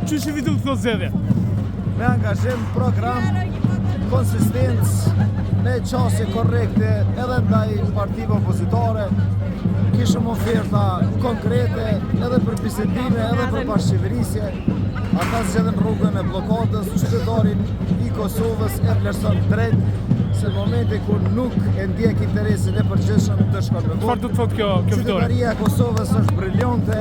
Që që vitu këto zedhe? Me angazhim, program, konsistencë, me qasje korrekte edhe ndaj partive opozitore, kishëm oferta konkrete edhe për bisedime, edhe për bashkëqeverisje. Ata zgjedhin rrugën e blokadës, qytetarin i Kosovës e vlerëson drejt, se në momenti kur nuk e ndjek interesin e përgjithshëm të shkon me Çfarë do të thotë kjo fitore? Qytetaria e Kosovës është briljante,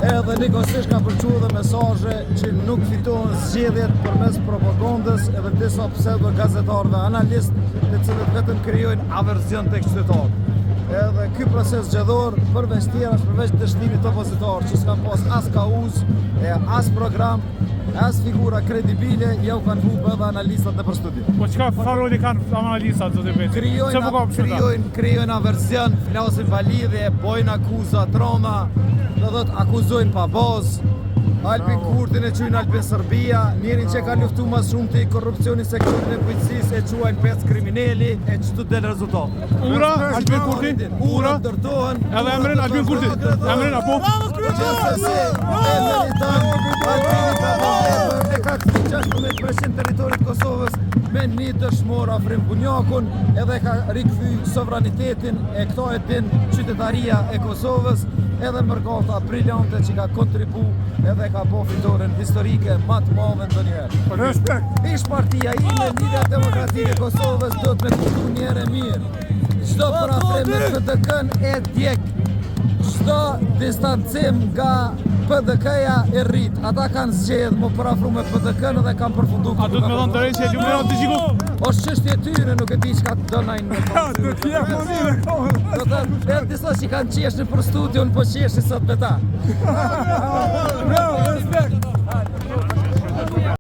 edhe nikosisht ka përçuar dhe mesazhe që nuk fitohen zgjedhjet përmes propagandës edhe disa pseudo gazetarëve analistë, të cilët vetëm krijojnë aversion tek qytetarët. Edhe ky proces zgjedhor përveç tjerash, përveç dështimit të opozitorëve që s'kan pas as kauz, as program, as figura kredibile, ja u kanë humbë edhe analistat në përstudje. Po çka roli kanë analistat zotë Beti? Krijojnë aversion, flasin validhe, bojnë akuza, troma, do thot akuzojnë pa bazë. Albin Kurtin e quajnë Albin Serbia, njerin që ka luftu mas shumë të i korrupcioni sektorin e policisë e quajnë pec kriminali, e qëtu del rezultat. Ura, Albin Kurti, ura, ndërtohen. edhe emrin Albin Kurti, emrin apo? Gjithsesi, e meriton, Albini ka vëndetër, e ka 16% teritorit Kosovës, me një dëshmor afrim bunjakun, edhe ka rikthy sovranitetin, e këto e din qytetaria e Kosovës, edhe mërgata briljante që ka kontribu edhe ka po fitoren historike ma të madhe ndonjëherë. Respekt! Ish partia ime, Liga Demokratike e Kosovës, do të me kuptu njëre mirë. Çdo parafrim me PDK-n e djek, çdo distancim nga PDK-ja e rrit. Ata kanë zgjedhë më parafru me PDK-n edhe kanë përfundu. A do të me thonë të rejtë që Lumera të gjiku? Është çështje tyre, nuk e di çka të donajnë me pasur. Do t'jep më mire! Do të edhe disa që kanë qeshë për studion, po qeshë sot me ta. Bravo, respekt!